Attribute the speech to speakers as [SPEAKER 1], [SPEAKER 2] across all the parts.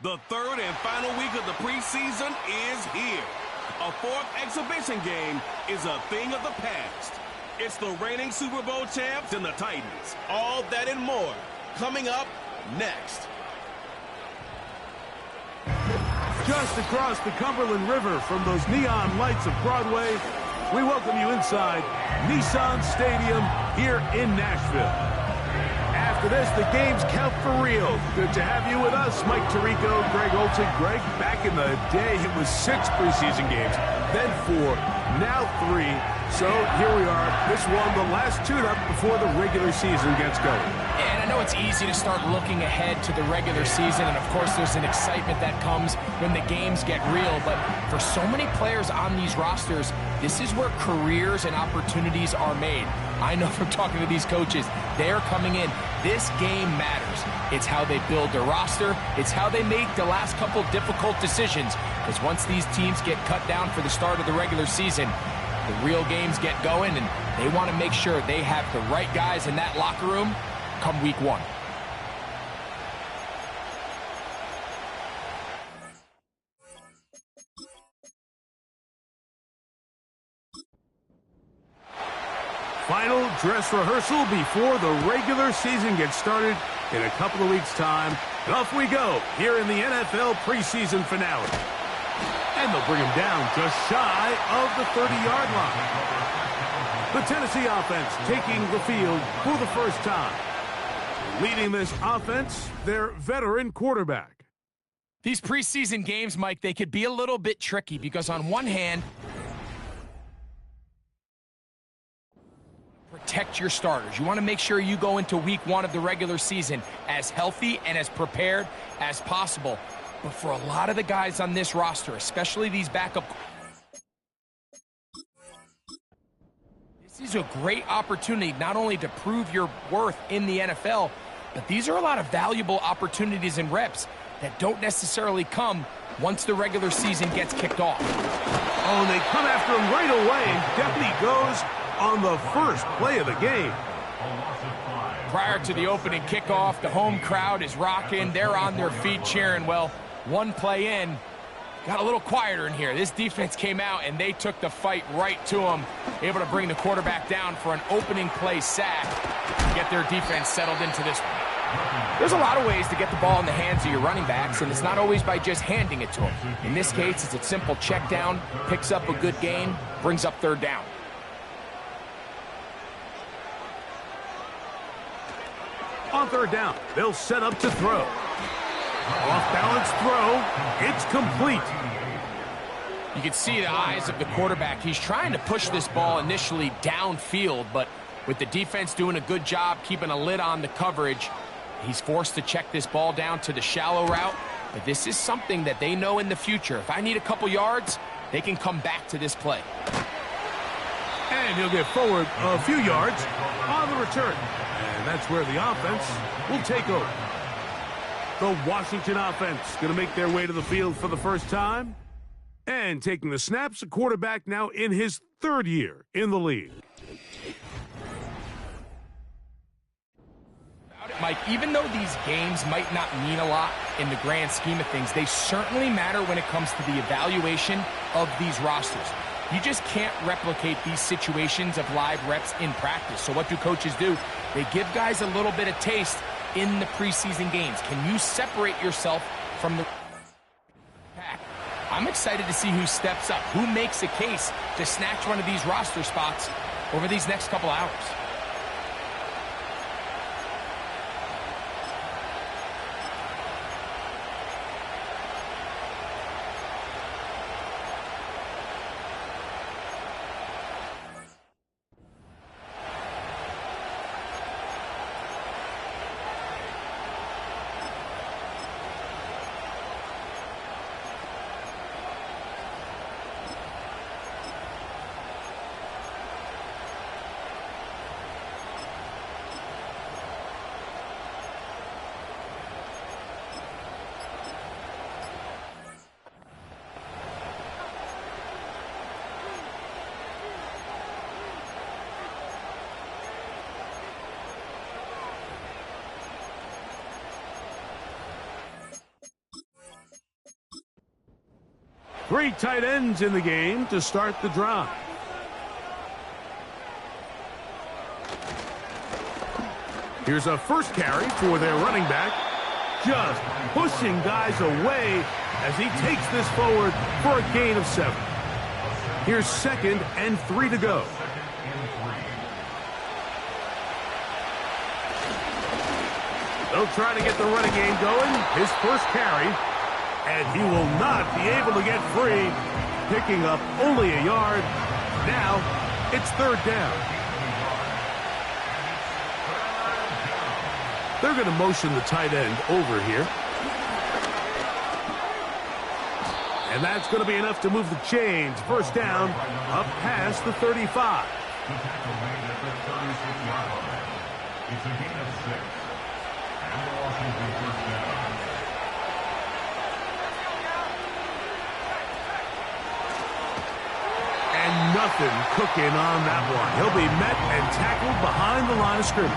[SPEAKER 1] The third and final week of the preseason is here. A fourth exhibition game is a thing of the past. It's the reigning Super Bowl champs and the Titans. All that and more coming up next.
[SPEAKER 2] Just across the Cumberland River from those neon lights of Broadway, we welcome you inside Nissan Stadium here in Nashville. After this, the games count for real. Good to have you with us, Mike Tirico, Greg Olczyk. Greg, back in the day, it was 6 preseason games, then 4, now 3. So here we are. This one, the last tune-up before the regular season gets going.
[SPEAKER 3] And I know it's easy to start looking ahead to the regular season, and of course there's an excitement that comes when the games get real, but for so many players on these rosters, this is where careers and opportunities are made. I know from talking to these coaches, they're coming in. This game matters. It's how they build their roster. It's how they make the last couple difficult decisions, because once these teams get cut down for the start of the regular season, the real games get going, and they want to make sure they have the right guys in that locker room come week 1.
[SPEAKER 2] Final dress rehearsal before the regular season gets started in a couple of weeks' time. And off we go here in the NFL preseason finale. And they'll bring him down just shy of the 30-yard line. The Tennessee offense taking the field for the first time. Leading this offense, their veteran quarterback.
[SPEAKER 3] These preseason games, Mike, they could be a little bit tricky because on one hand, protect your starters. You want to make sure you go into week 1 of the regular season as healthy and as prepared as possible. But for a lot of the guys on this roster, especially these backup, this is a great opportunity not only to prove your worth in the NFL, but these are a lot of valuable opportunities and reps that don't necessarily come once the regular season gets kicked off.
[SPEAKER 2] Oh, and they come after him right away, and Deputy goes on the first play of the game.
[SPEAKER 3] Prior to the opening kickoff, the home crowd is rocking. They're on their feet cheering. Well, one play in, got a little quieter in here. This defense came out, and they took the fight right to him, able to bring the quarterback down for an opening play sack, get their defense settled into this one. There's a lot of ways to get the ball in the hands of your running backs, and it's not always by just handing it to them. In this case, it's a simple check down, picks up a good gain, brings up 3rd down.
[SPEAKER 2] On 3rd down, they'll set up to throw. Off-balance throw, it's complete.
[SPEAKER 3] You can see the eyes of the quarterback. He's trying to push this ball initially downfield, but with the defense doing a good job keeping a lid on the coverage, he's forced to check this ball down to the shallow route. But this is something that they know in the future. If I need a couple yards, they can come back to this play.
[SPEAKER 2] And he'll get forward a few yards on the return. And that's where the offense will take over. The Washington offense going to make their way to the field for the first time. And taking the snaps, a quarterback now in his 3rd year in the league.
[SPEAKER 3] Mike, even though these games might not mean a lot in the grand scheme of things, they certainly matter when it comes to the evaluation of these rosters. You just can't replicate these situations of live reps in practice. So what do coaches do? They give guys a little bit of taste in the preseason games. Can you separate yourself from the pack? I'm excited to see who steps up, who makes a case to snatch one of these roster spots over these next couple hours.
[SPEAKER 2] Three tight ends in the game to start the drive. Here's a first carry for their running back. Just pushing guys away as he takes this forward for a gain of 7. Here's 2nd and 3 to go. They'll try to get the running game going. His first carry, and he will not be able to get free, picking up only a yard. Now it's 3rd down. They're going to motion the tight end over here. And that's going to be enough to move the chains. First down, up past the 35.
[SPEAKER 4] It's a gain of 6. And the Washington first down.
[SPEAKER 2] And nothing cooking on that one. He'll be met and tackled behind the line of scrimmage.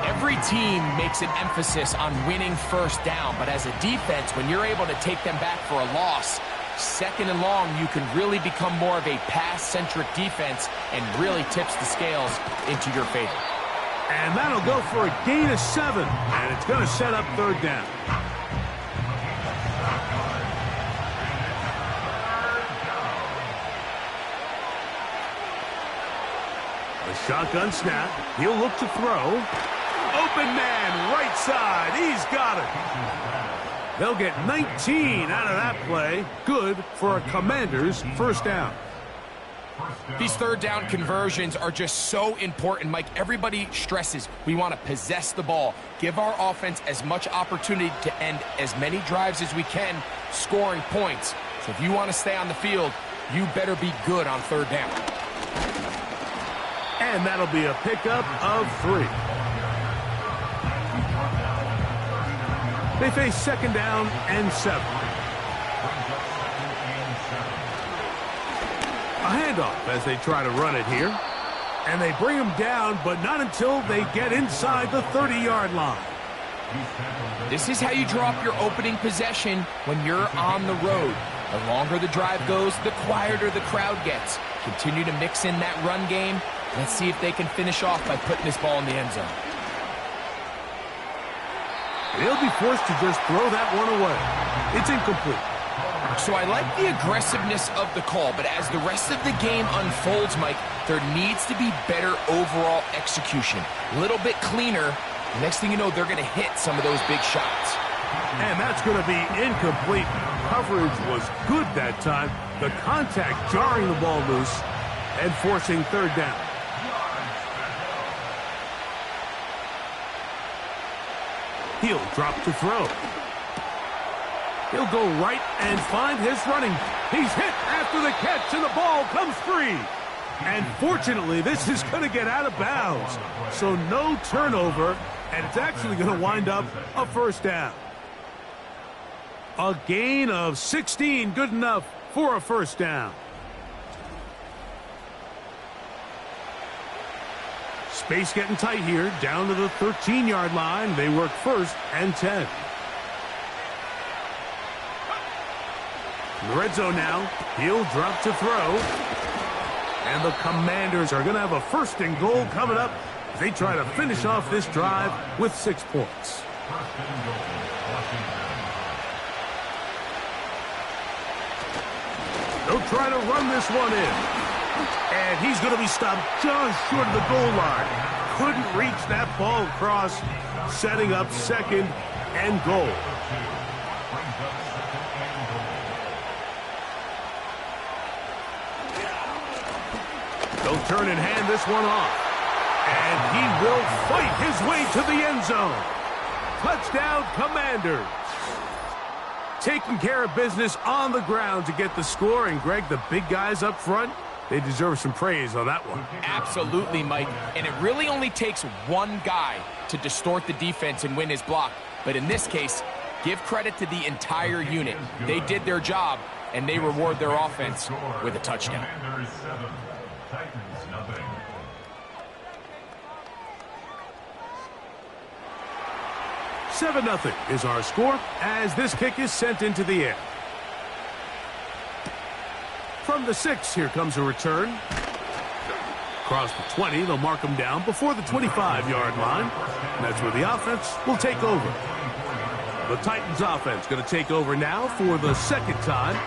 [SPEAKER 3] Every team makes an emphasis on winning first down, but as a defense, when you're able to take them back for a loss, 2nd and long, you can really become more of a pass-centric defense and really tips the scales into your favor.
[SPEAKER 2] And that'll go for a gain of 7, and it's going to set up 3rd down. A shotgun snap. He'll look to throw. Open man, right side. He's got it. They'll get 19 out of that play. Good for a Commander's first down.
[SPEAKER 3] These 3rd down conversions are just so important, Mike. Everybody stresses we want to possess the ball, give our offense as much opportunity to end as many drives as we can, scoring points. So if you want to stay on the field, you better be good on 3rd down.
[SPEAKER 2] And that'll be a pickup of 3. They face 2nd down and 7. A handoff as they try to run it here. And they bring him down, but not until they get inside the 30-yard line.
[SPEAKER 3] This is how you drop your opening possession when you're on the road. The longer the drive goes, the quieter the crowd gets. Continue to mix in that run game. Let's see if they can finish off by putting this ball in the end zone.
[SPEAKER 2] They'll be forced to just throw that one away. It's incomplete.
[SPEAKER 3] So I like the aggressiveness of the call, but as the rest of the game unfolds, Mike, there needs to be better overall execution. A little bit cleaner. Next thing you know, they're going to hit some of those big shots.
[SPEAKER 2] And that's going to be incomplete. Coverage was good that time. The contact jarring the ball loose and forcing 3rd down. He'll drop to throw. He'll go right and find his running. He's hit after the catch, and the ball comes free. And fortunately, this is going to get out of bounds. So no turnover, and it's actually going to wind up a first down. A gain of 16, good enough for a first down. Space getting tight here, down to the 13-yard line. They work 1st and 10. In the red zone now, he'll drop to throw. And the Commanders are going to have a 1st and goal coming up as they try to finish off this drive with 6 points. They'll try to run this one in. And he's going to be stopped just short of the goal line. Couldn't reach that ball across, setting up 2nd and goal. They'll turn and hand this one off. And he will fight his way to the end zone. Touchdown, Commanders. Taking care of business on the ground to get the score. And, Greg, the big guys up front, they deserve some praise on that one.
[SPEAKER 3] Absolutely, Mike. And it really only takes one guy to distort the defense and win his block. But in this case, give credit to the entire unit. They did their job, and they reward their offense with a touchdown.
[SPEAKER 2] 7-0 is our score as this kick is sent into the air. From the 6, here comes a return. Across the 20, they'll mark him down before the 25-yard line. And that's where the offense will take over. The Titans offense going to take over now for the second time.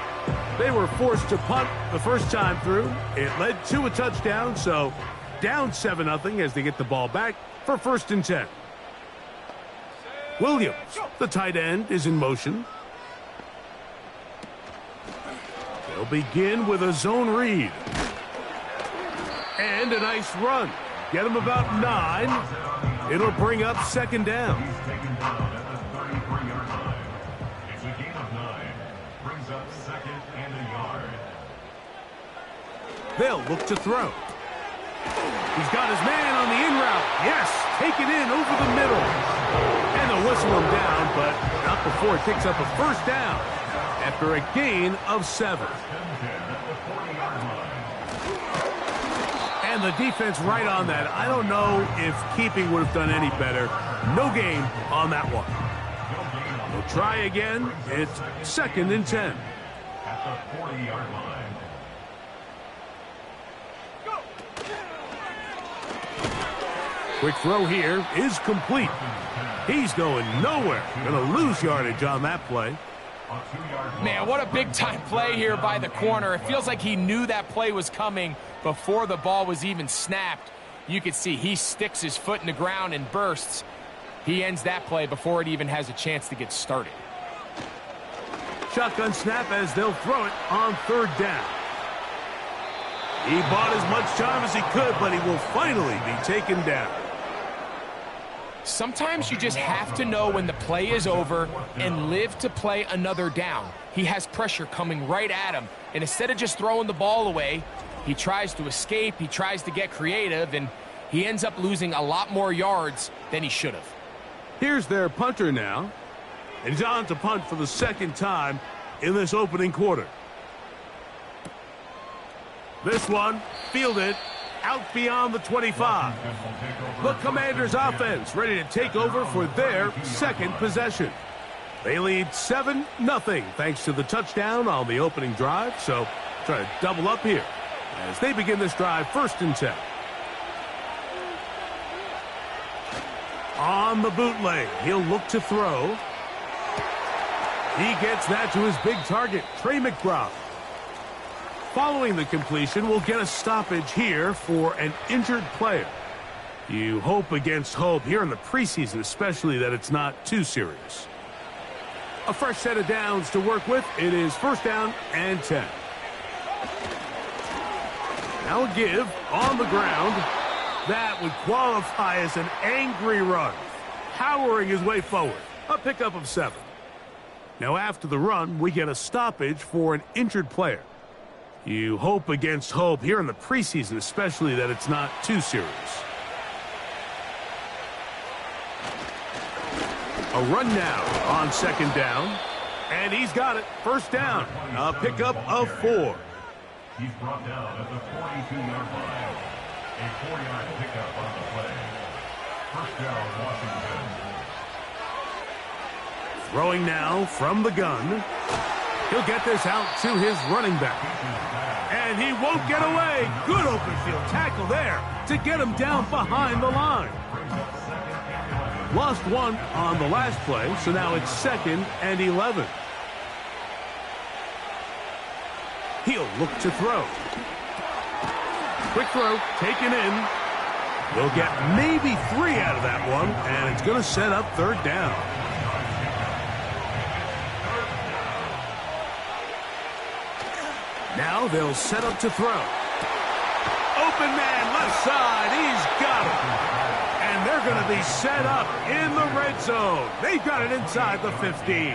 [SPEAKER 2] They were forced to punt the first time through. It led to a touchdown, so down 7-0 as they get the ball back for 1st and 10. Williams, the tight end, is in motion. They'll begin with a zone read. And a nice run. Get him about 9. It'll bring up 2nd down. They'll look to throw. He's got his man on the in route. Yes, take it in over the middle. And they'll whistle him down, but not before it picks up a 1st down after a gain of 7. And the defense right on that. I don't know if keeping would have done any better. No gain on that one. We'll try again. It's 2nd and 10.
[SPEAKER 4] At the 40-yard line.
[SPEAKER 2] Quick throw here is complete. He's going nowhere. Going to lose yardage on that play.
[SPEAKER 3] Man, what a big-time play here by the corner. It feels like he knew that play was coming before the ball was even snapped. You can see he sticks his foot in the ground and bursts. He ends that play before it even has a chance to get started.
[SPEAKER 2] Shotgun snap as they'll throw it on 3rd down. He bought as much time as he could, but he will finally be taken down.
[SPEAKER 3] Sometimes you just have to know when the play is over and live to play another down. He has pressure coming right at him, and instead of just throwing the ball away, he tries to escape, he tries to get creative, and he ends up losing a lot more yards than he should have.
[SPEAKER 2] Here's their punter now, and he's on to punt for the 2nd time in this opening quarter. This one, fielded out beyond the 25. The Commanders' offense ready to take over for their 2nd possession. They lead 7-0 thanks to the touchdown on the opening drive, so try to double up here as they begin this drive 1st and 10. On the bootleg, he'll look to throw. He gets that to his big target, Trey McBride. Following the completion, we'll get a stoppage here for an injured player. You hope against hope here in the preseason, especially that it's not too serious. A fresh set of downs to work with. It is 1st down and 10. Now a give on the ground. That would qualify as an angry run, powering his way forward. A pickup of 7. Now after the run, we get a stoppage for an injured player. You hope against hope here in the preseason, especially that it's not too serious. A run now on 2nd down. And he's got it. 1st down. A pickup of 4.
[SPEAKER 4] He's brought down at the 42-yard line. A 4-yard pickup on the play. 1st down, Washington.
[SPEAKER 2] Throwing now from the gun. He'll get this out to his running back. And he won't get away. Good open field tackle there to get him down behind the line. Lost 1 on the last play, so now it's 2nd and 11. He'll look to throw. Quick throw, taken in. They'll get maybe 3 out of that one, and it's going to set up 3rd down. Now they'll set up to throw. Open man, left side. He's got it. And they're going to be set up in the red zone. They've got it inside the 15.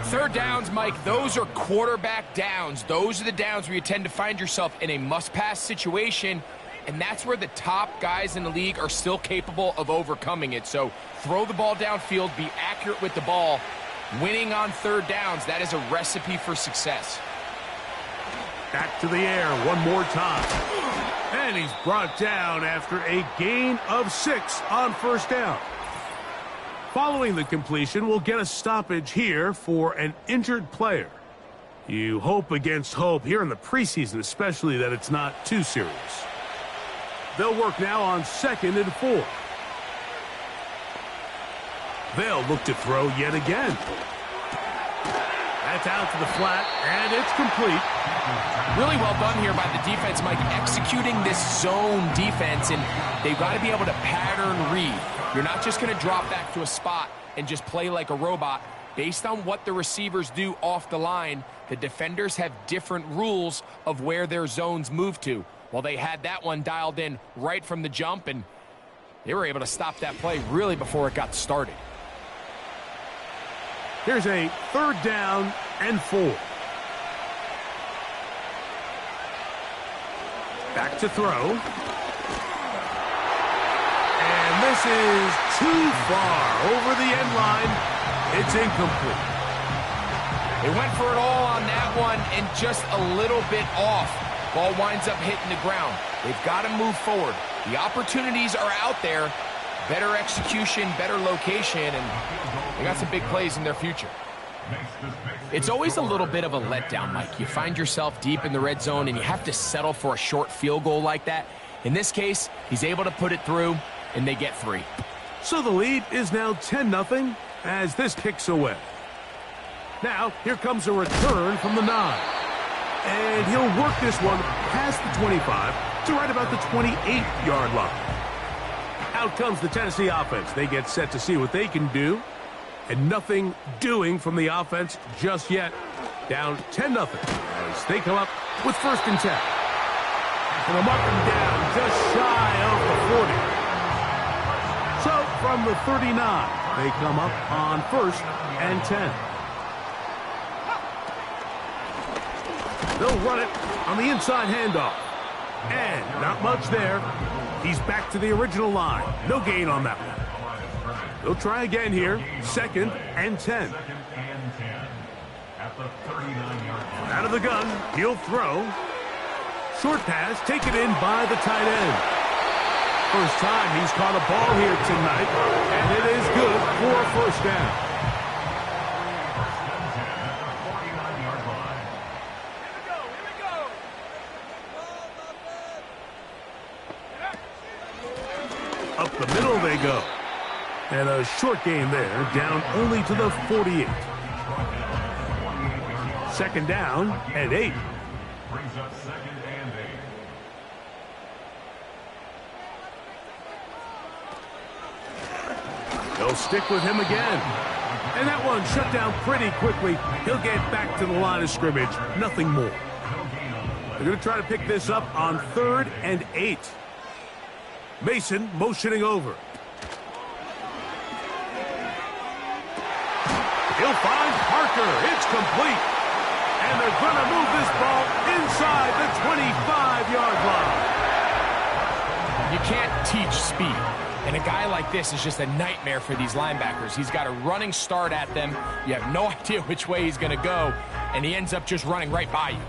[SPEAKER 3] 3rd downs, Mike, those are quarterback downs. Those are the downs where you tend to find yourself in a must-pass situation, and that's where the top guys in the league are still capable of overcoming it. So throw the ball downfield, be accurate with the ball. Winning on 3rd downs, that is a recipe for success.
[SPEAKER 2] Back to the air one more time. And he's brought down after a gain of 6 on 1st down. Following the completion, we'll get a stoppage here for an injured player. You hope against hope here in the preseason, especially that it's not too serious. They'll work now on 2nd and 4. They'll look to throw yet again. That's out to the flat, and it's complete.
[SPEAKER 3] Really well done here by the defense, Mike, executing this zone defense, and they've got to be able to pattern read. You're not just going to drop back to a spot and just play like a robot. Based on what the receivers do off the line, the defenders have different rules of where their zones move to. Well, they had that one dialed in right from the jump, and they were able to stop that play really before it got started.
[SPEAKER 2] Here's a 3rd down and 4. Back to throw. And this is too far over the end line. It's incomplete.
[SPEAKER 3] They went for it all on that one and just a little bit off. Ball winds up hitting the ground. They've got to move forward. The opportunities are out there. Better execution, better location, and they got some big plays in their future. It's always a little bit of a letdown, Mike. You find yourself deep in the red zone, and you have to settle for a short field goal like that. In this case, he's able to put it through, and they get 3.
[SPEAKER 2] So the lead is now 10-0 as this kicks away. Now, here comes a return from the 9. And he'll work this one past the 25 to right about the 28-yard line. Out comes the Tennessee offense. They get set to see what they can do. And nothing doing from the offense just yet. Down 10-0 as they come up with 1st and 10. And them up and down just shy of the 40. So from the 39, they come up on 1st and 10. They'll run it on the inside handoff. And not much there. He's back to the original line. No gain on that one. They'll try again here. 2nd and 10. Out of the gun. He'll throw. Short pass taken in by the tight end. First time he's caught a ball here tonight. And it is good for a 1st down. Up the middle they go. And a short gain there, down only to the 48. 2nd down and 8.
[SPEAKER 4] Brings up 2nd and 8.
[SPEAKER 2] They'll stick with him again. And that one shut down pretty quickly. He'll get back to the line of scrimmage. Nothing more. They're going to try to pick this up on 3rd and 8. Mason motioning over. He'll find Parker. It's complete. And they're going to move this ball inside the 25-yard line.
[SPEAKER 3] You can't teach speed. And a guy like this is just a nightmare for these linebackers. He's got a running start at them. You have no idea which way he's going to go. And he ends up just running right by you.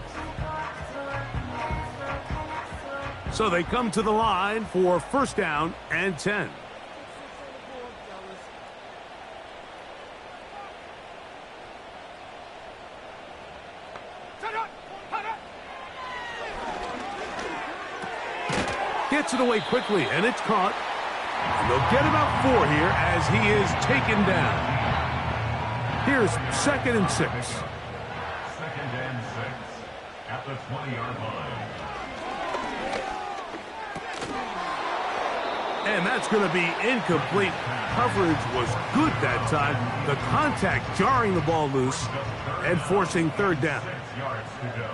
[SPEAKER 2] So they come to the line for 1st down and 10. Gets it away quickly, and it's caught. And they'll get about 4 here as he is taken down. Here's 2nd and 6.
[SPEAKER 4] 2nd and 6 at the 20-yard line.
[SPEAKER 2] And that's going to be incomplete. Coverage was good that time. The contact jarring the ball loose and forcing 3rd down.
[SPEAKER 4] 6 yards to go.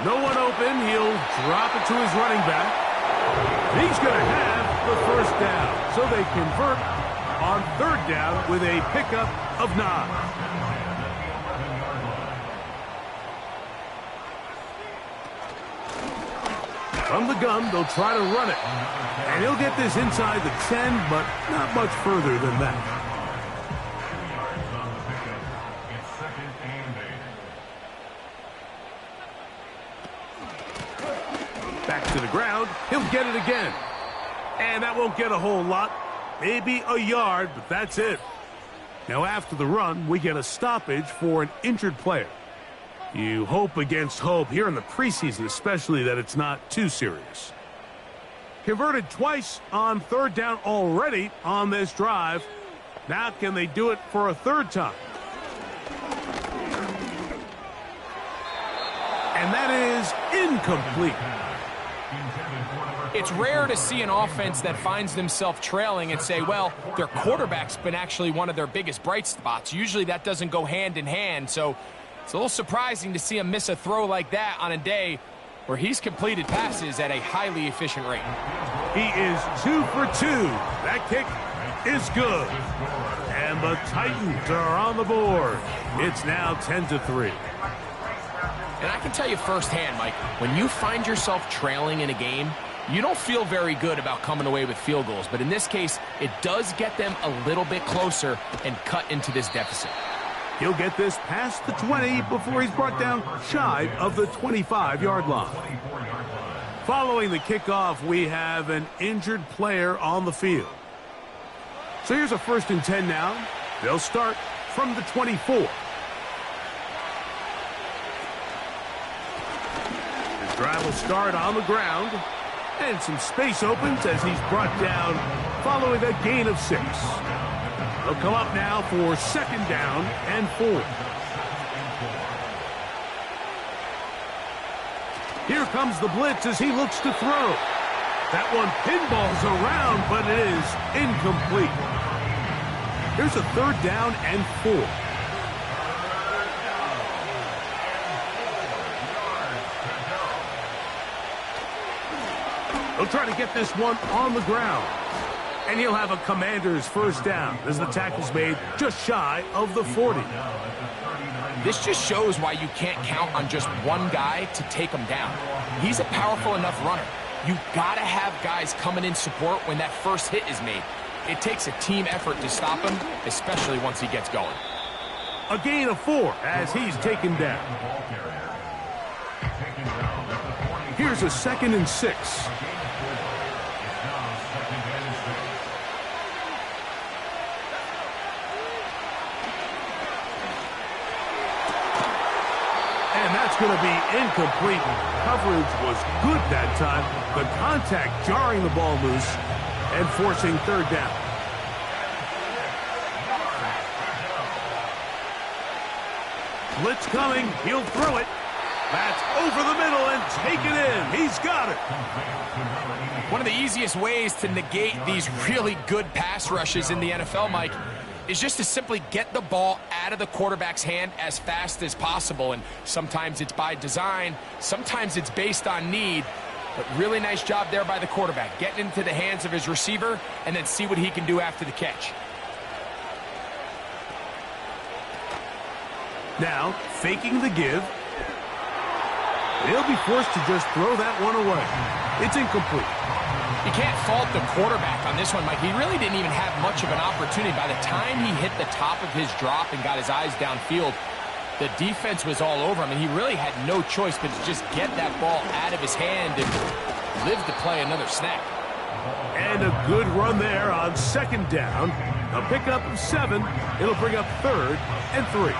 [SPEAKER 2] No one open. He'll drop it to his running back. He's going to have the 1st down. So they convert on 3rd down with a pickup of 9. From the gun, they'll try to run it. And he'll get this inside the 10, but not much further than that.
[SPEAKER 4] 2 yards on the pickup. It's 2nd and 8.
[SPEAKER 2] Back to the ground. He'll get it again. And that won't get a whole lot. Maybe a yard, but that's it. Now after the run, we get a stoppage for an injured player. You hope against hope here in the preseason, especially, that it's not too serious. Converted twice on third down already on this drive. Now can they do it for a third time? And that is incomplete.
[SPEAKER 3] It's rare to see an offense that finds themselves trailing and say, well, their quarterback's been actually one of their biggest bright spots. Usually that doesn't go hand in hand, so it's a little surprising to see him miss a throw like that on a day where he's completed passes at a highly efficient rate.
[SPEAKER 2] He is 2 for 2. That kick is good. And the Titans are on the board. It's now 10-3.
[SPEAKER 3] And I can tell you firsthand, Mike, when you find yourself trailing in a game, you don't feel very good about coming away with field goals. But in this case, it does get them a little bit closer and cut into this deficit.
[SPEAKER 2] He'll get this past the 20 before he's brought down shy of the 25-yard line. Following the kickoff, we have an injured player on the field. So here's a 1st and 10 now. They'll start from the 24. His drive will start on the ground. And some space opens as he's brought down following a gain of 6. They'll come up now for 2nd down and 4. Here comes the blitz as he looks to throw. That one pinballs around, but it is incomplete. Here's a 3rd down and 4. He'll try to get this one on the ground. And he'll have a Commander's 1st down as the tackle's made just shy of the 40.
[SPEAKER 3] This just shows why you can't count on just one guy to take him down. He's a powerful enough runner. You gotta have guys coming in support when that first hit is made. It takes a team effort to stop him, especially once he gets going.
[SPEAKER 2] A gain of 4 as he's taken down. Here's a 2nd and 6. And that's going to be incomplete. Coverage was good that time. The contact jarring the ball loose and forcing 3rd down. Blitz coming. He'll throw it. That's over the middle and take it in. He's got it.
[SPEAKER 3] One of the easiest ways to negate these really good pass rushes in the NFL, Mike, is just to simply get the ball out of the quarterback's hand as fast as possible. And sometimes it's by design, sometimes it's based on need. But really nice job there by the quarterback, getting into the hands of his receiver and then see what he can do after the catch.
[SPEAKER 2] Now, faking the give. He'll be forced to just throw that one away. It's incomplete.
[SPEAKER 3] You can't fault the quarterback on this one, Mike. He really didn't even have much of an opportunity. By the time he hit the top of his drop and got his eyes downfield, the defense was all over him, and he really had no choice but to just get that ball out of his hand and live to play another snap.
[SPEAKER 2] And a good run there on 2nd down. A pickup of 7. It'll bring up 3rd and 3.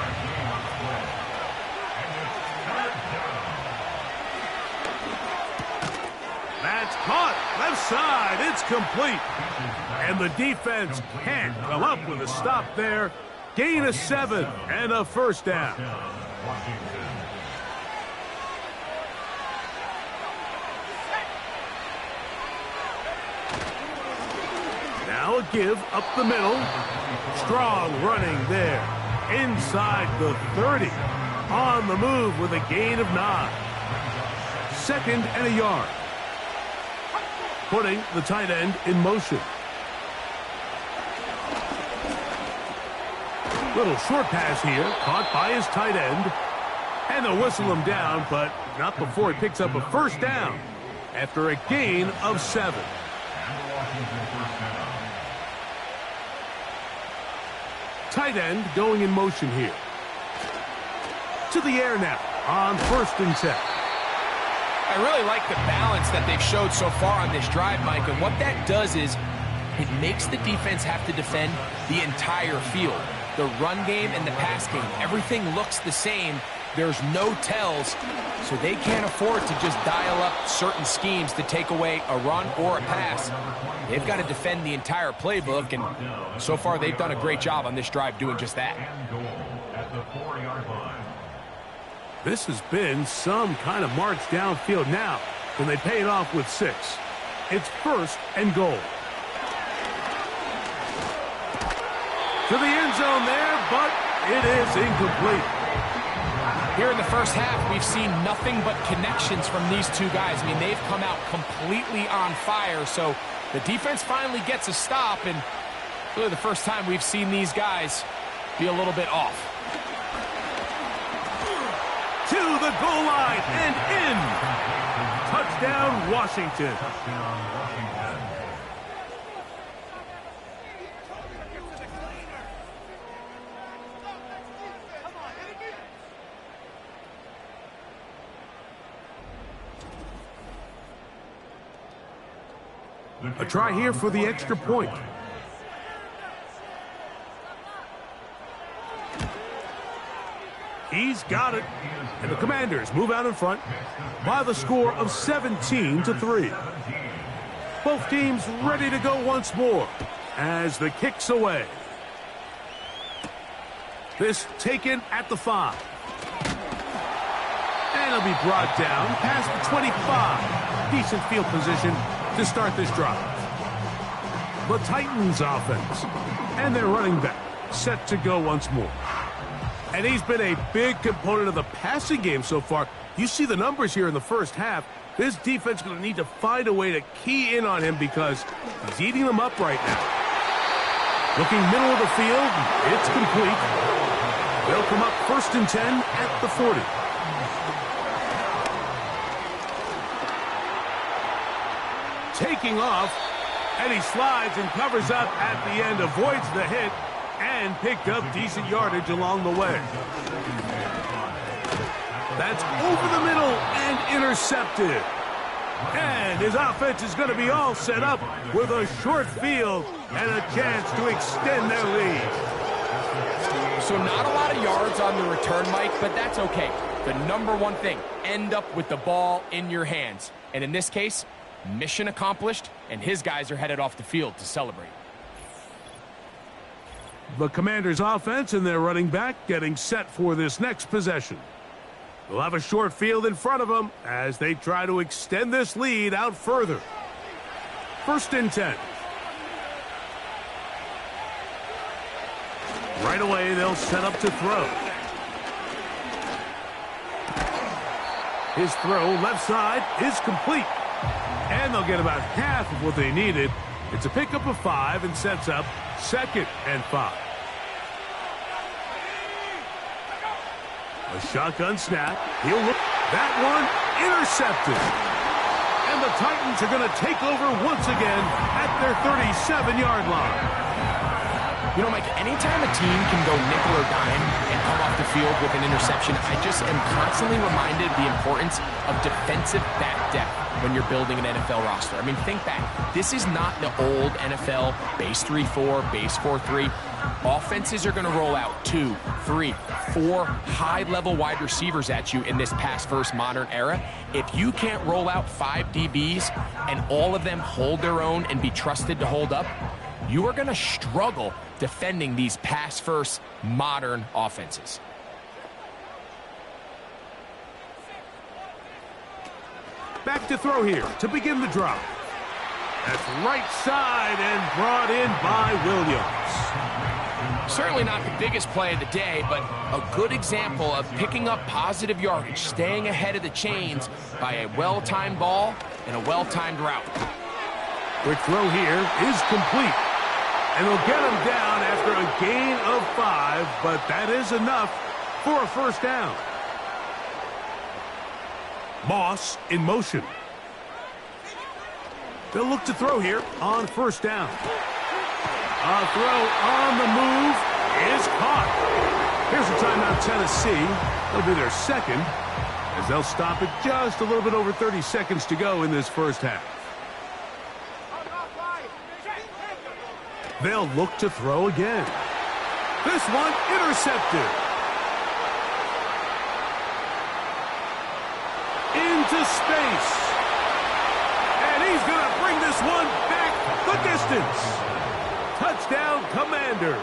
[SPEAKER 2] That's caught. Left side. It's complete. And the defense can't come up with a stop there. Gain of 7 and a 1st down. Now a give up the middle. Strong running there. Inside the 30. On the move with a gain of 9. 2nd and a yard. Putting the tight end in motion. Little short pass here, caught by his tight end. And they'll whistle him down, but not before he picks up a 1st down after a gain of 7. Tight end going in motion here. To the air now on 1st and 10.
[SPEAKER 3] I really like the balance that they've showed so far on this drive, Mike, and what that does is it makes the defense have to defend the entire field. The run game and the pass game, everything looks the same. There's no tells, so they can't afford to just dial up certain schemes to take away a run or a pass. They've got to defend the entire playbook, and so far they've done a great job on this drive doing just that.
[SPEAKER 2] This has been some kind of march downfield now. Can they pay it off with 6? It's 1st and goal. To the end zone there, but it is incomplete.
[SPEAKER 3] Here in the first half, we've seen nothing but connections from these two guys. I mean, they've come out completely on fire, so the defense finally gets a stop, and really the first time we've seen these guys be a little bit off.
[SPEAKER 2] To the goal line and in. Touchdown, Washington. A try here for the extra point. He's got it. And the Commanders move out in front by the score of 17-3. Both teams ready to go once more as the kick's away. This taken at the 5. And it'll be brought down past the 25. Decent field position to start this drive. The Titans offense and their running back set to go once more. And he's been a big component of the passing game so far. You see the numbers here in the first half. This defense is going to need to find a way to key in on him because he's eating them up right now. Looking middle of the field, it's complete. They'll come up 1st and 10 at the 40. Taking off, and he slides and covers up at the end, avoids the hit, and picked up decent yardage along the way. That's over the middle and intercepted. And his offense is going to be all set up with a short field and a chance to extend their lead.
[SPEAKER 3] So not a lot of yards on the return, Mike, but that's okay. The number one thing, end up with the ball in your hands. And in this case, mission accomplished, and his guys are headed off the field to celebrate.
[SPEAKER 2] The Commanders' offense and their running back getting set for this next possession. They'll have a short field in front of them as they try to extend this lead out further. 1st and 10. Right away, they'll set up to throw. His throw left side is complete. And they'll get about half of what they needed. It's a pickup of 5 and sets up 2nd and 5. A shotgun snap. He'll look. That one intercepted. And the Titans are going to take over once again at their 37-yard line.
[SPEAKER 3] You know, Mike, anytime a team can go nickel or dime and come off the field with an interception, I just am constantly reminded of the importance of defensive back depth when you're building an NFL roster. I mean, think back. This is not the old NFL base 3-4, base 4-3. Offenses are going to roll out 2, 3, 4 high-level wide receivers at you in this pass-first modern era. If you can't roll out 5 DBs and all of them hold their own and be trusted to hold up, you are going to struggle defending these pass-first modern offenses.
[SPEAKER 2] Back to throw here to begin the drive. That's right side and brought in by Williams.
[SPEAKER 3] Certainly not the biggest play of the day, but a good example of picking up positive yardage, staying ahead of the chains by a well-timed ball and a well-timed route.
[SPEAKER 2] Quick throw here is complete. And they'll get him down after a gain of 5, but that is enough for a 1st down. Moss in motion. They'll look to throw here on 1st down. A throw on the move is caught. Here's a timeout, Tennessee. It'll be their 2nd, as they'll stop it just a little bit over 30 seconds to go in this first half. They'll look to throw again. This one intercepted. Into space. And he's going to bring this one back the distance. Touchdown, Commanders.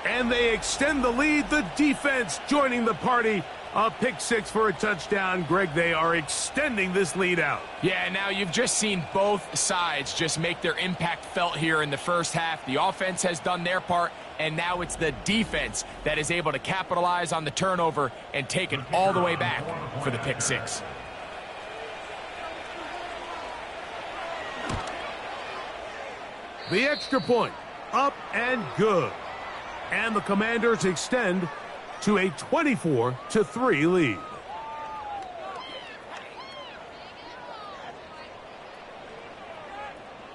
[SPEAKER 2] And they extend the lead. The defense joining the party. A pick six for a touchdown. Greg, they are extending this lead out.
[SPEAKER 3] Yeah, now you've just seen both sides just make their impact felt here in the first half. The offense has done their part, and now it's the defense that is able to capitalize on the turnover and take it all the way back for the pick six.
[SPEAKER 2] The extra point, up and good. And the Commanders extend to a 24-3 lead.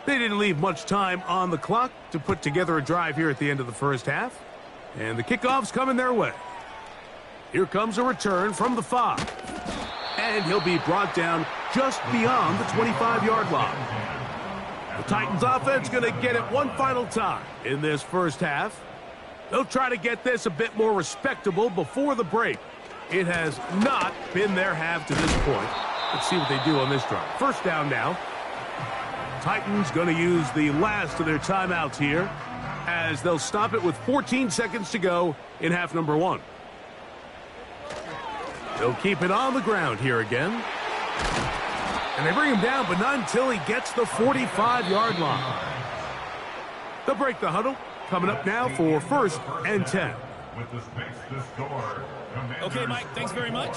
[SPEAKER 2] They didn't leave much time on the clock to put together a drive here at the end of the first half. And the kickoff's coming their way. Here comes a return from the 5. And he'll be brought down just beyond the 25-yard line. The Titans offense going to get it one final time in this first half. They'll try to get this a bit more respectable before the break. It has not been their half to this point. Let's see what they do on this drive. First down now. Titans going to use the last of their timeouts here as they'll stop it with 14 seconds to go in half number 1. They'll keep it on the ground here again. And they bring him down, but not until he gets the 45-yard line. They'll break the huddle. Coming up now for 1st and 10.
[SPEAKER 5] Okay, Mike, thanks very much.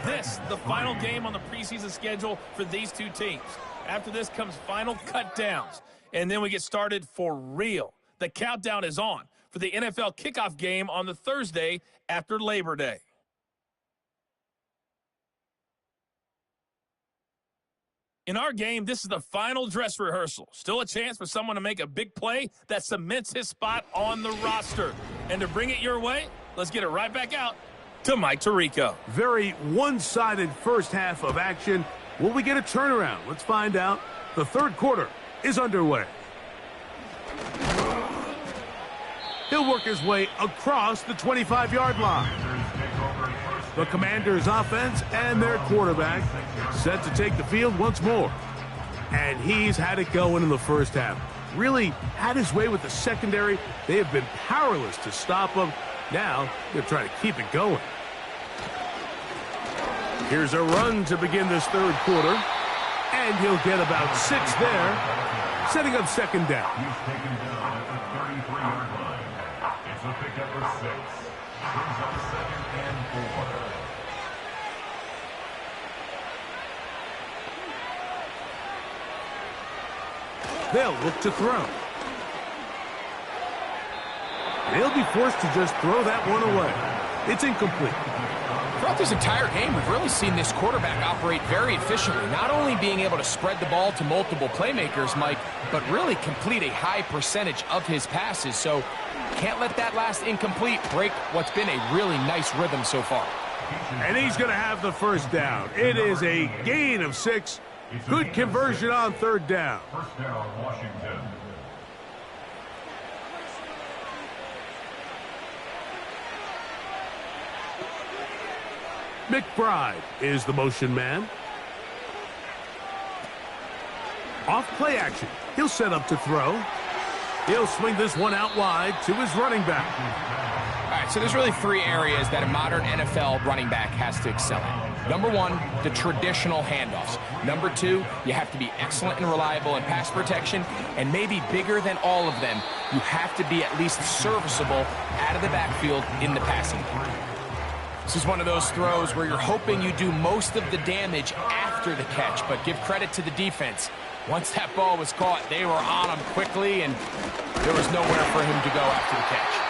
[SPEAKER 5] This, the final game on the preseason schedule for these two teams. After this comes final cut downs, and then we get started for real. The countdown is on for the NFL kickoff game on the Thursday after Labor Day. In our game, this is the final dress rehearsal. Still a chance for someone to make a big play that cements his spot on the roster. And to bring it your way, let's get it right back out to Mike Tirico.
[SPEAKER 2] Very one-sided first half of action. Will we get a turnaround? Let's find out. The third quarter is underway. He'll work his way across the 25-yard line. The Commanders' offense and their quarterback set to take the field once more. And he's had it going in the first half. Really had his way with the secondary. They have been powerless to stop him. Now they're trying to keep it going. Here's a run to begin this third quarter. And he'll get about 6 there, setting up second down.
[SPEAKER 4] He's taken down at the 33-yard line. It's a pickup of 6. Brings up 2nd and 4.
[SPEAKER 2] They'll look to throw. They'll be forced to just throw that one away. It's incomplete.
[SPEAKER 3] Throughout this entire game, we've really seen this quarterback operate very efficiently, not only being able to spread the ball to multiple playmakers, Mike, but really complete a high percentage of his passes. So can't let that last incomplete break what's been a really nice rhythm so far.
[SPEAKER 2] And he's going to have the first down. It is a gain of 6. Good conversion on third down.
[SPEAKER 4] First down, Washington.
[SPEAKER 2] McBride is the motion man. Off play action. He'll set up to throw. He'll swing this one out wide to his running back.
[SPEAKER 3] All right, so there's really 3 areas that a modern NFL running back has to excel in. Number 1, the traditional handoffs. Number 2, you have to be excellent and reliable in pass protection. And maybe bigger than all of them, you have to be at least serviceable out of the backfield in the passing game. This is one of those throws where you're hoping you do most of the damage after the catch, but give credit to the defense. Once that ball was caught, they were on him quickly, and there was nowhere for him to go after the catch.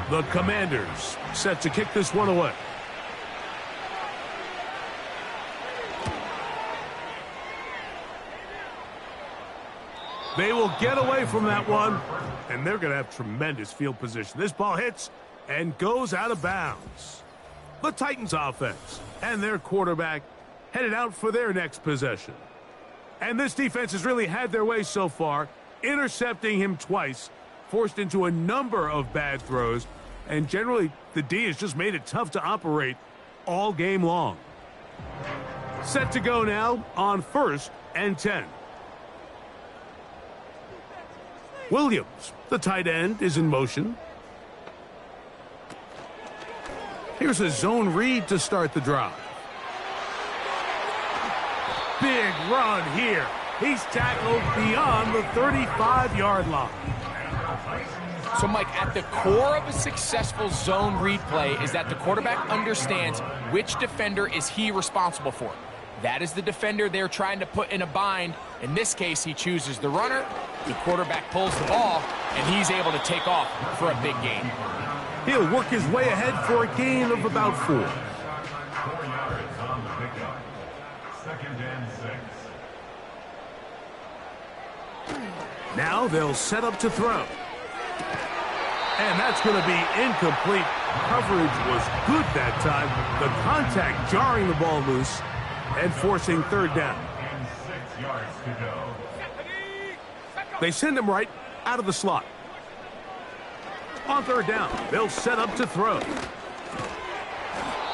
[SPEAKER 2] The Commanders set to kick this one away. They will get away from that one, and they're going to have tremendous field position. This ball hits and goes out of bounds. The Titans offense and their quarterback headed out for their next possession. And this defense has really had their way so far, intercepting him twice, forced into a number of bad throws, and generally the D has just made it tough to operate all game long. Set to go now on 1st and 10. Williams, the tight end, is in motion. Here's a zone read to start the drive. Big run here. He's tackled beyond the 35-yard line.
[SPEAKER 3] So, Mike, at the core of a successful zone read play is that the quarterback understands which defender is he responsible for. That is the defender they're trying to put in a bind. In this case, he chooses the runner. The quarterback pulls the ball, and he's able to take off for a big gain.
[SPEAKER 2] He'll work his way ahead for a gain of about 4.
[SPEAKER 4] 4 yards on the pickup. 2nd and 6.
[SPEAKER 2] Now they'll set up to throw. And that's going to be incomplete. Coverage was good that time. The contact jarring the ball loose and forcing 3rd down.
[SPEAKER 4] And 6 yards to go.
[SPEAKER 2] They send him right out of the slot. On 3rd down, they'll set up to throw.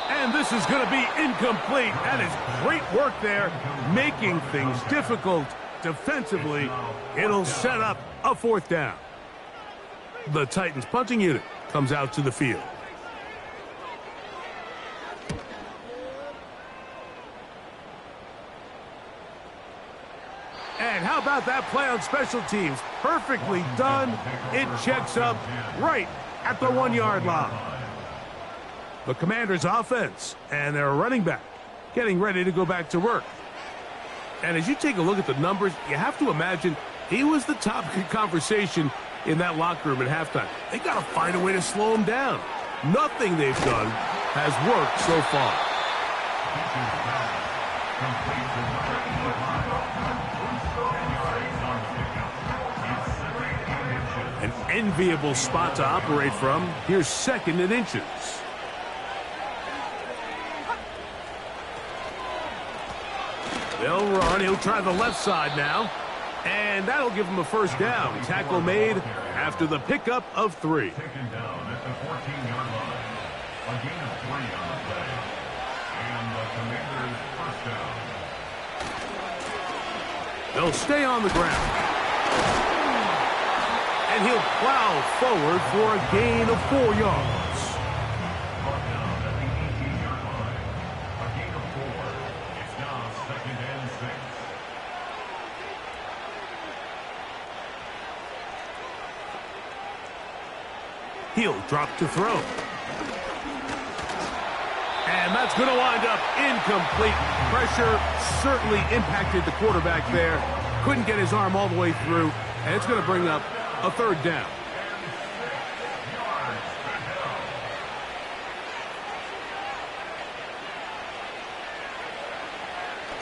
[SPEAKER 2] And this is going to be incomplete. That is great work there, making things difficult defensively. It'll set up a 4th down. The Titans punting unit comes out to the field. And how about that play on special teams? Perfectly done. It checks up right at the 1-yard line. The Commanders' offense and their running back getting ready to go back to work. And as you take a look at the numbers, you have to imagine he was the topic of conversation in that locker room at halftime. They got to find a way to slow him down. Nothing they've done has worked so far. An enviable spot to operate from. Here's 2nd and inches. They'll run. He'll try the left side now. And that'll give him a 1st down. Tackle made after the pickup of 3.
[SPEAKER 4] Taken down at the 14-yard line. A gain of 3 on the play. And the Commanders' 1st down.
[SPEAKER 2] They'll stay on the ground. And he'll plow forward for a gain of 4 yards.
[SPEAKER 4] Brought down at the 18-yard line. A gain of 4. It's now 2nd and 6.
[SPEAKER 2] He'll drop to throw. And that's going to wind up incomplete. Pressure certainly impacted the quarterback there. Couldn't get his arm all the way through. And it's going to bring up a 3rd down.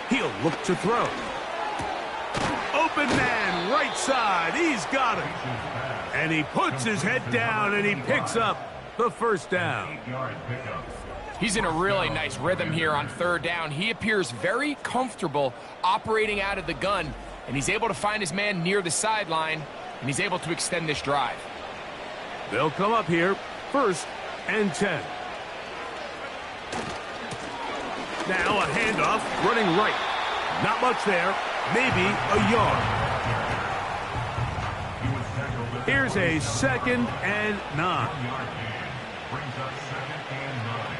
[SPEAKER 2] He'll look to throw. Open man, right side. He's got it. And he puts his head down and he picks up the 1st down.
[SPEAKER 4] 8-yard pickup.
[SPEAKER 3] He's in a really nice rhythm here on 3rd down. He appears very comfortable operating out of the gun, and he's able to find his man near the sideline, and he's able to extend this drive.
[SPEAKER 2] They'll come up here, 1st and 10. Now a handoff, running right. Not much there, maybe a yard. Here's a 2nd and 9.
[SPEAKER 4] Brings up 2nd and 9.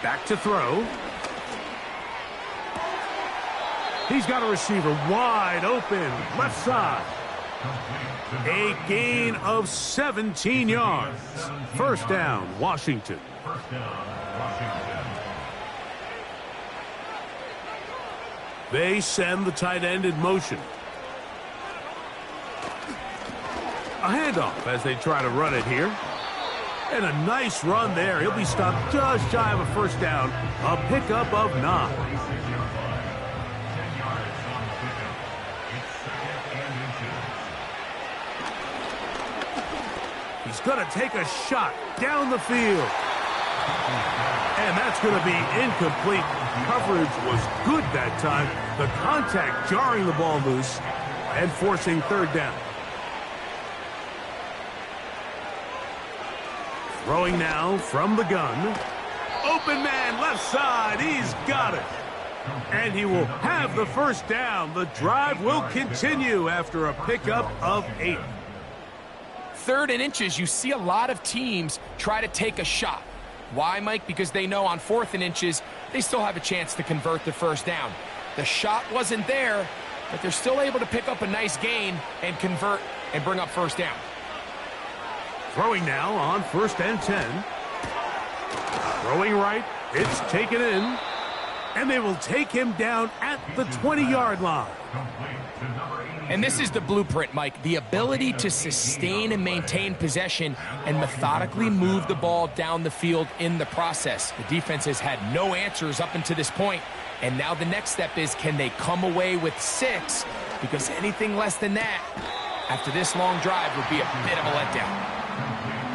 [SPEAKER 2] Back to throw. He's got a receiver wide open, left side. A gain of 17 yards. 1st down, Washington.
[SPEAKER 4] 1st down, Washington.
[SPEAKER 2] They send the tight end in motion. A handoff as they try to run it here. And a nice run there. He'll be stopped just shy of a first down. A pickup of 9. He's going to take a shot down the field. And that's going to be incomplete. Coverage was good that time. The contact jarring the ball loose and forcing third down. Throwing now from the gun. Open man left side. He's got it. And he will have the first down. The drive will continue after a pickup of 8.
[SPEAKER 3] 3rd and inches, you see a lot of teams try to take a shot. Why, Mike? Because they know on 4th and inches, they still have a chance to convert the first down. The shot wasn't there, but they're still able to pick up a nice gain and convert and bring up first down.
[SPEAKER 2] Throwing now on 1st and 10. Throwing right. It's taken in. And they will take him down at the 20-yard line.
[SPEAKER 3] And this is the blueprint, Mike. The ability to sustain and maintain possession and methodically move the ball down the field in the process. The defense has had no answers up until this point. And now the next step is, can they come away with 6? Because anything less than that, after this long drive, would be a bit of a letdown.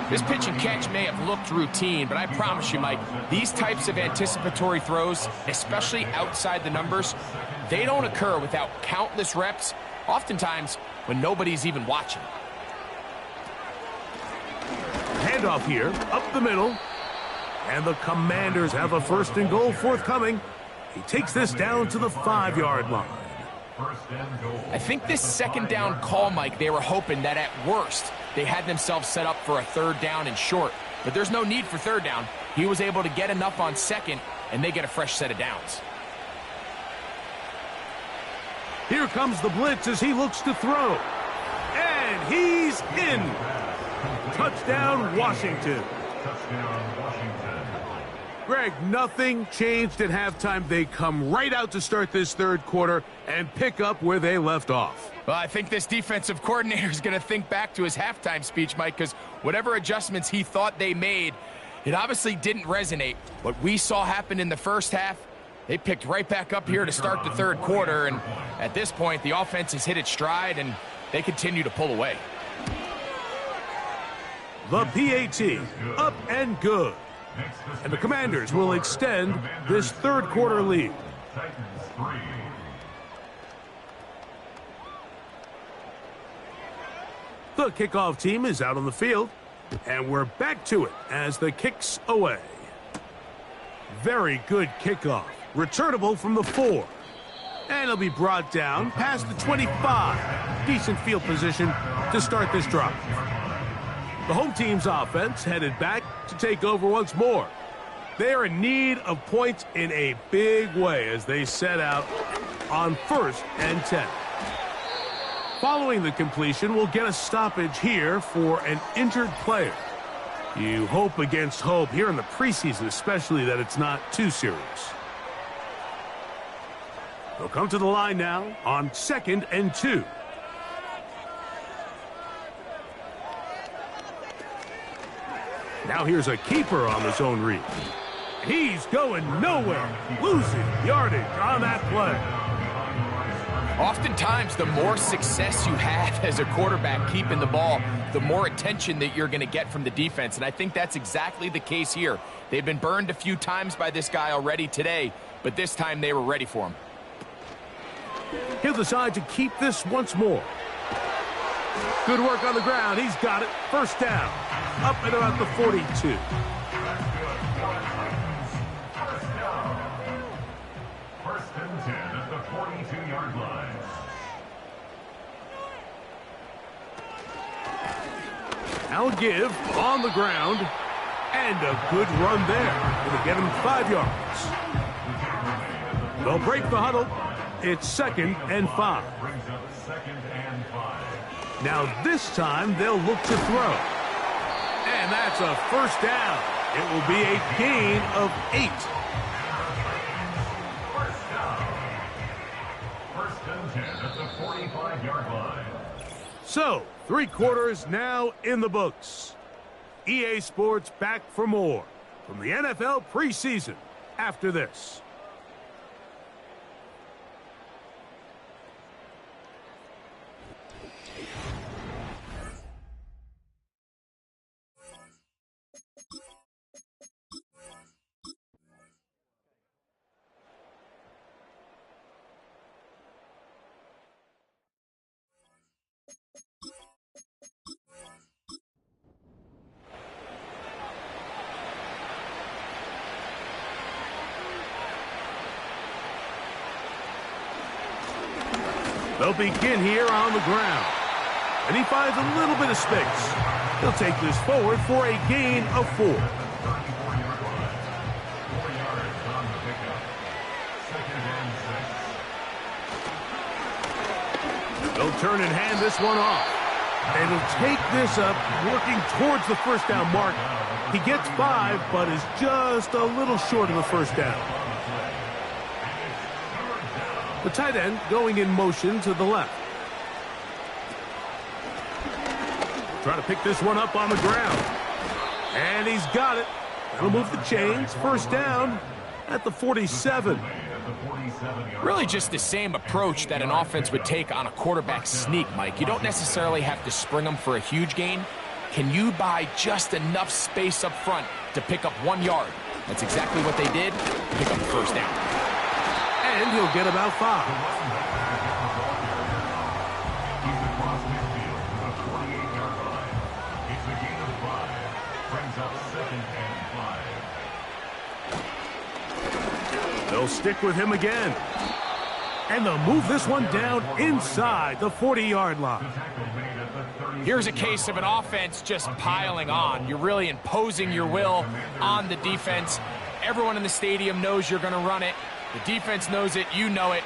[SPEAKER 3] This pitch and catch may have looked routine, but I promise you, Mike, these types of anticipatory throws, especially outside the numbers, they don't occur without countless reps, oftentimes when nobody's even watching.
[SPEAKER 2] Handoff here, up the middle. And the Commanders have a 1st and goal forthcoming. He takes this down to the 5-yard line.
[SPEAKER 3] I think this 2nd down call, Mike, they were hoping that at worst they had themselves set up for a 3rd down and short. But there's no need for 3rd down. He was able to get enough on 2nd, and they get a fresh set of downs.
[SPEAKER 2] Here comes the blitz as he looks to throw. And he's in. Touchdown, Washington.
[SPEAKER 4] Touchdown, Washington.
[SPEAKER 2] Greg, nothing changed at halftime. They come right out to start this 3rd quarter and pick up where they left off.
[SPEAKER 3] Well, I think this defensive coordinator is going to think back to his halftime speech, Mike, because whatever adjustments he thought they made, it obviously didn't resonate. What we saw happen in the first half, they picked right back up here to start the 3rd quarter, and at this point, the offense has hit its stride, and they continue to pull away.
[SPEAKER 2] The PAT, up and good. And the Commanders will extend this 3rd quarter lead. The kickoff team is out on the field, and we're back to it as the kick's away. Very good kickoff. Returnable from the 4. And it'll be brought down past the 25. Decent field position to start this drive. The home team's offense headed back to take over once more. They are in need of points in a big way as they set out on 1st and 10. Following the completion, we'll get a stoppage here for an injured player. You hope against hope here in the preseason, especially, that it's not too serious. They'll come to the line now on 2nd and 2. Now here's a keeper on the zone read. He's going nowhere, losing yardage on that play.
[SPEAKER 3] Oftentimes, the more success you have as a quarterback keeping the ball, the more attention that you're going to get from the defense. And I think that's exactly the case here. They've been burned a few times by this guy already today, but this time they were ready for him.
[SPEAKER 2] He'll decide to keep this once more. Good work on the ground. He's got it. First down. Up at about the 42.
[SPEAKER 4] First and 10 at the 42-yard line.
[SPEAKER 2] Now a give on the ground. And a good run there. It'll get him 5 yards. They'll break the huddle. It's 2nd and 5.
[SPEAKER 4] Brings up 2nd and 5.
[SPEAKER 2] Now this time they'll look to throw. And that's a first down. It will be a gain of 8.
[SPEAKER 4] First down. First and 10 at the 45-yard line.
[SPEAKER 2] So, 3 quarters now in the books. EA Sports back for more from the NFL preseason after this. They'll begin here on the ground. And he finds a little bit of space. He'll take this forward for a gain of 4. They'll turn and hand this one off. And he'll take this up, working towards the first down mark. He gets 5, but is just a little short of the first down. The tight end going in motion to the left. Trying to pick this one up on the ground. And he's got it. That'll move the chains. First down at the 47.
[SPEAKER 3] Really just the same approach that an offense would take on a quarterback sneak, Mike. You don't necessarily have to spring them for a huge gain. Can you buy just enough space up front to pick up 1 yard? That's exactly what they did. Pick up the first down.
[SPEAKER 2] And he'll get about 5.
[SPEAKER 4] He's across midfield to the 48-yard line. It's a gain of 5. Brings up 2nd and 5.
[SPEAKER 2] They'll stick with him again. And they'll move this one down inside the 40-yard line.
[SPEAKER 3] Here's a case of an offense just piling on. You're really imposing your will on the defense. Everyone in the stadium knows you're going to run it. The defense knows it, you know it,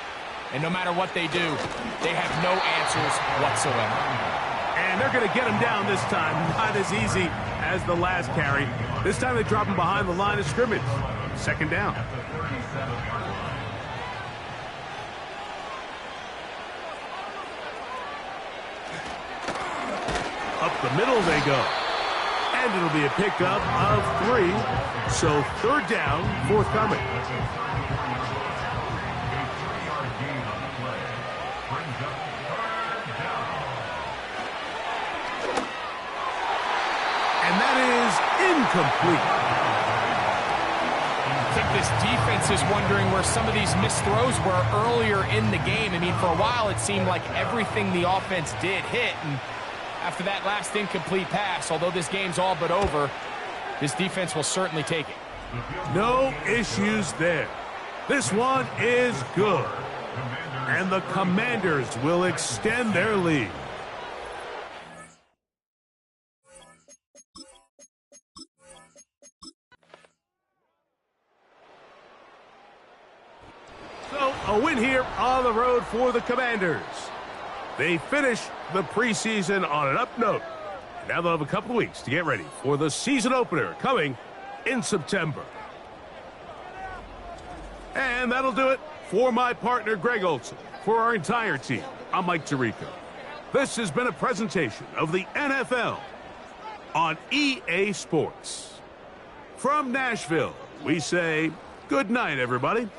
[SPEAKER 3] and no matter what they do, they have no answers whatsoever.
[SPEAKER 2] And they're going to get him down this time. Not as easy as the last carry. This time they drop him behind the line of scrimmage. 2nd down. Up the middle they go. And it'll be a pickup of 3. So 3rd down, forthcoming. And that is incomplete.
[SPEAKER 3] I think this defense is wondering where some of these missed throws were earlier in the game. I mean, for a while, it seemed like everything the offense did hit. And after that last incomplete pass, although this game's all but over, this defense will certainly take it.
[SPEAKER 2] No issues there. This one is good. And the Commanders will extend their lead. So, a win here on the road for the Commanders. They finish the preseason on an up note. Now they'll have a couple of weeks to get ready for the season opener coming in September. And that'll do it for my partner, Greg Olson. For our entire team, I'm Mike Tirico. This has been a presentation of the NFL on EA Sports. From Nashville, we say good night, everybody.